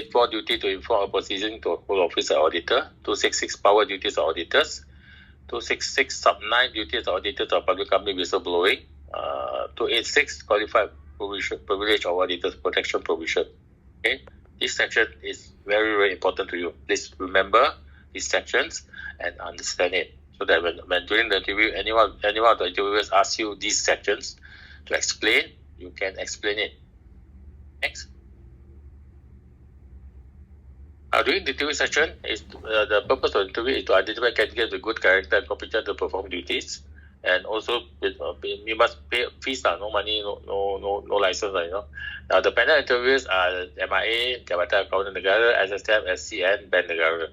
284 duty to inform or proceeding to whole officer auditor. 266 power duties of auditors. 266 sub 9 duties of auditors of public company whistleblowing. 286 qualified privilege of auditors protection provision. Okay, this section is very, very important to you. Please remember these sections and understand it, so that when during the interview, anyone of the interviewers asks you these sections to explain, you can explain it. Next. During the interview session, the purpose of the interview is to identify candidates with good character and competent to perform duties, and also you must pay fees, no money, no license, Now the panel interviews are MIA, Jabatan Accountant Negara, SSM, SCN, Bank Negara.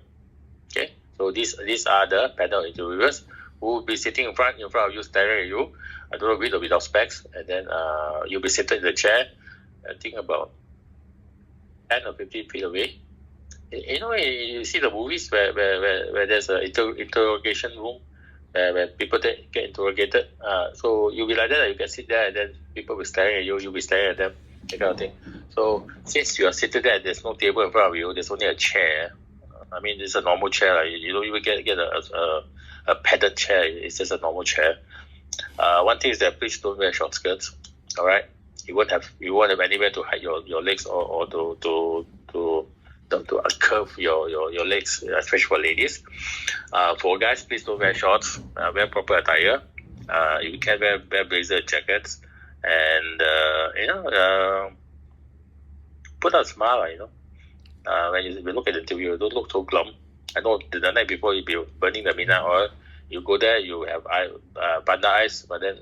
Okay, so these are the panel interviewers who will be sitting in front of you, staring at you. I don't know, with or without specs, and then you'll be seated in the chair. I think about 10 or 15 feet away. You see the movies where there's an interrogation room where people get interrogated. So you'll be like that, you can sit there and then people will be staring at you, you'll be staring at them, that kind of thing. So since you are sitting there, there's no table in front of you, there's only a chair. I mean, it's a normal chair. You don't even get a padded chair, it's just a normal chair. One thing is that please don't wear short skirts, all right? You won't have anywhere to hide your legs or to curve your legs, especially for ladies. For guys, please don't wear shorts. Wear proper attire. You can wear blazer jackets, and put a smile. When you look at the interview, don't look so glum. I know the night before you'll be burning the midnight oil. You go there, you have panda eyes, but then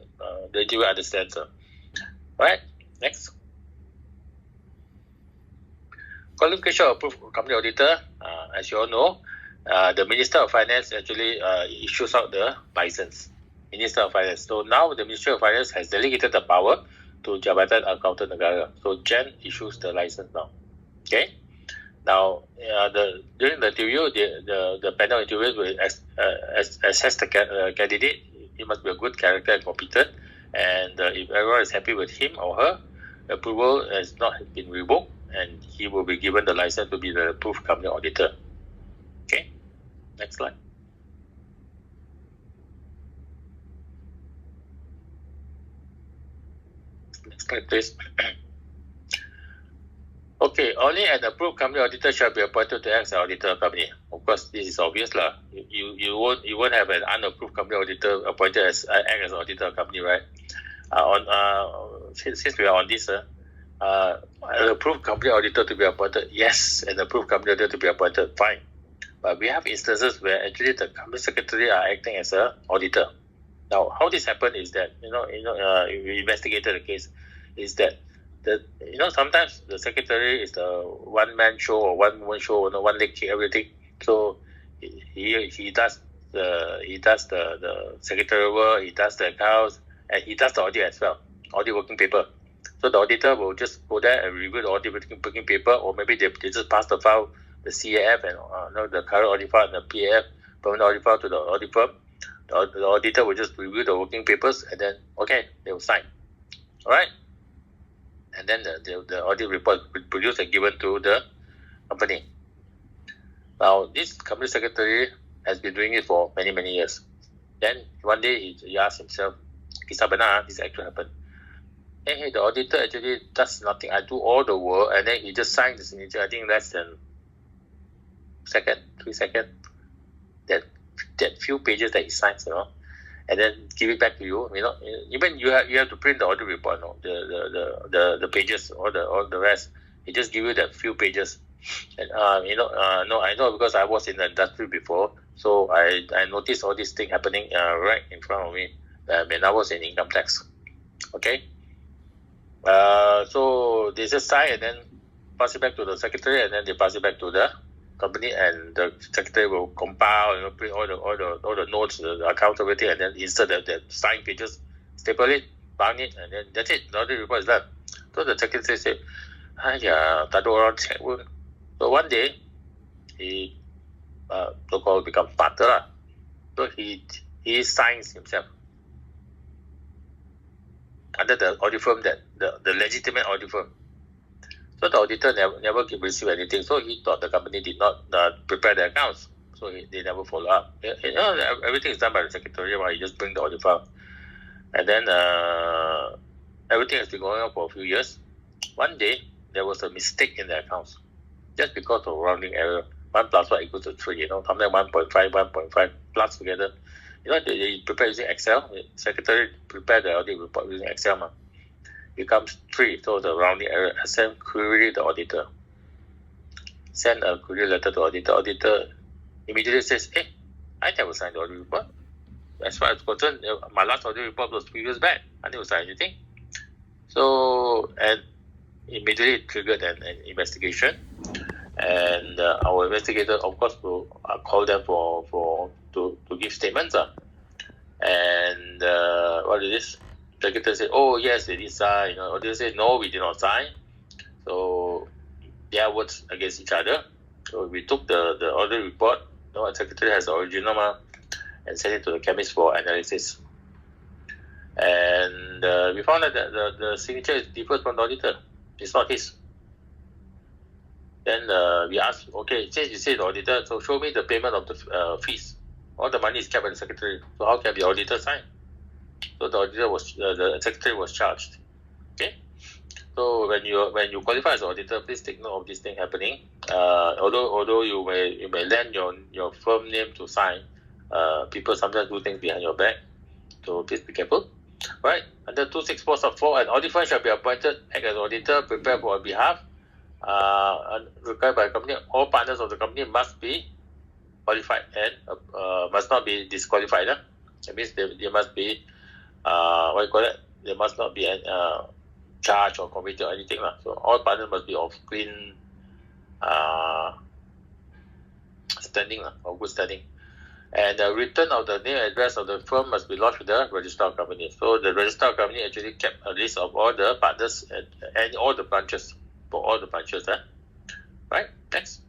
the interviewer understands. Right, next. Qualification of approved company auditor, as you all know, the Minister of Finance actually issues out the license. Minister of Finance. So now the Ministry of Finance has delegated the power to Jabatan Accountant Negara. So Jen issues the license now. Okay. Now, during the interview, the panel interviewers will assess the candidate. He must be a good character and competent. And if everyone is happy with him or her, approval has not been revoked, and he will be given the license to be the approved company auditor. Okay, next slide. Next slide, please. Okay, only an approved company auditor shall be appointed to act as auditor of company. Of course, this is obvious lah. You won't have an unapproved company auditor appointed as act as auditor of company, right? Since we are on this, an approved company auditor to be appointed, yes, an approved company auditor to be appointed, fine. But we have instances where actually the company secretary are acting as an auditor. Now, how this happened is that we investigated the case. Is that sometimes the secretary is the one-man show or one-woman show, one leg kick, everything. So he does the secretarial work, he does the accounts, and he does the audit as well, audit working paper. So the auditor will just go there and review the audit working paper, or maybe they just pass the file, the CAF and the current audit file and the PAF, permanent audit file to the audit firm. The auditor will just review the working papers and then, okay, they will sign. All right? And then the audit report will be produced and given to the company. Now, this company secretary has been doing it for many, many years. Then one day he asked himself, kisah benar, this actually happened. Hey, the auditor actually does nothing. I do all the work, and then he just signs the signature. I think less than 3 seconds. That few pages that he signs, and then give it back to you. Even you have to print the audit report, the pages, all the rest. He just give you that few pages. And no, I know because I was in the industry before, so I noticed all this thing happening right in front of me when I was in income tax. Okay. So they just sign and then pass it back to the secretary, and then they pass it back to the company, and the secretary will compile, print all the notes, the accounts, everything, and then insert the signed pages, staple it, bound it, and then that's it. The audit report is done. So the secretary said, tak ada orang check pun. So one day, he so-called become smarter lah. So he signs himself under the audit firm, that the legitimate audit firm. So the auditor never received anything. So he thought the company did not prepare the accounts. So they never follow up. Everything is done by the secretary. Right? You just bring the audit file. And then everything has been going on for a few years. One day, there was a mistake in the accounts. Just because of rounding error. 1 plus 1 equals to 3, something 1.5, 1.5 plus together. They prepare using Excel. The secretary prepared the audit report using Excel. It becomes 3, so the rounding error. I send query the auditor. Send a query letter to auditor. Auditor immediately says, hey, I never signed the audit report. As far as concerned, my last audit report was 3 years back. I never signed anything. So, and immediately it triggered an investigation. And our investigator, of course, will call them to give statements. And what is this? The secretary said, oh, yes, they did sign. Auditor said, no, we did not sign. So, their words against each other. So, we took the audit report. The secretary has the original and sent it to the chemist for analysis. And we found that the signature differs from the auditor. It's not his. Then we asked, okay, since you say the auditor, so show me the payment of the fees. All the money is kept by the secretary. So how can the auditor sign? So the secretary was charged. Okay. So when you qualify as an auditor, please take note of this thing happening. Although you may lend your firm name to sign, people sometimes do things behind your back. So please be careful. Right. Under 264 sub 4, an audit firm shall be appointed, act as auditor, prepare for our behalf. Required by the company, all partners of the company must be qualified and must not be disqualified. That means they must be they must not be charged or committed or anything. So all partners must be of clean standing or good standing. And the return of the name and address of the firm must be lodged with the registrar of company. So the registrar of company actually kept a list of all the partners and all the branches. For all the branches, right? Next.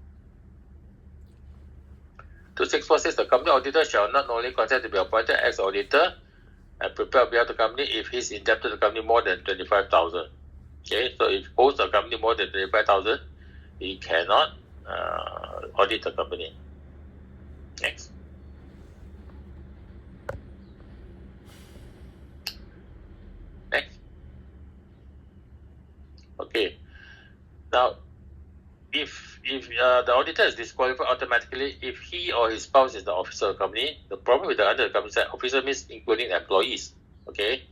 264 says the company auditor shall not only consent to be appointed as auditor and prepare on behalf of the company if he is indebted to the company more than 25,000. Okay, so if he owes the company more than 25,000, he cannot audit the company. Next. Next. Okay. Now, if the auditor is disqualified automatically if he or his spouse is the officer of the company, the problem with the under the company is that officer means including employees. Okay,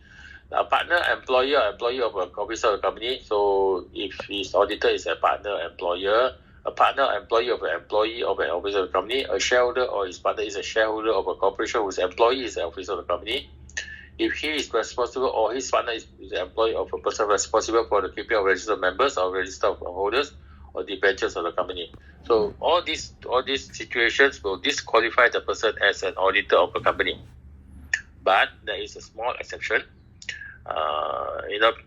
a partner, employee of an officer of the company. So if his auditor is a partner, employer, a partner, employee of an officer of the company, a shareholder or his partner is a shareholder of a corporation whose employee is an officer of the company. If he is responsible or his partner is the employee of a person responsible for the keeping of registered members or registered holders or debentures of the company. So all these situations will disqualify the person as an auditor of a company. But there is a small exception,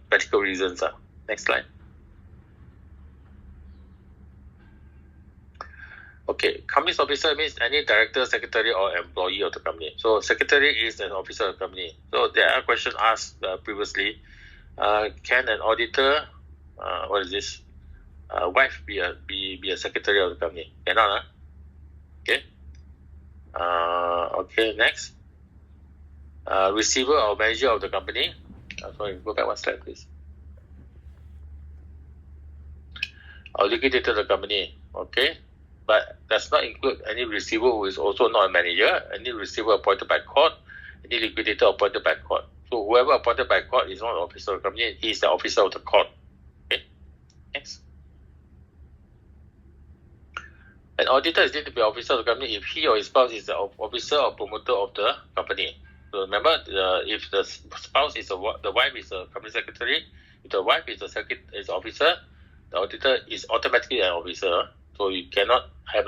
practical reasons. Next slide. Okay, company's officer means any director, secretary, or employee of the company. So secretary is an officer of the company. So there are questions asked previously. Can an auditor, wife be a secretary of the company? Cannot, Okay. Okay, next. Receiver or manager of the company. Sorry, go back one slide, please. Or liquidator of the company. Okay. But does not include any receiver who is also not a manager, any receiver appointed by court, any liquidator appointed by court. So whoever appointed by court is not an officer of the company, he is the officer of the court. Okay, next. An auditor is deemed to be an officer of the company if he or his spouse is the officer or promoter of the company. So remember, if the spouse is the wife is the company secretary, if the wife is the officer, the auditor is automatically an officer. So you cannot have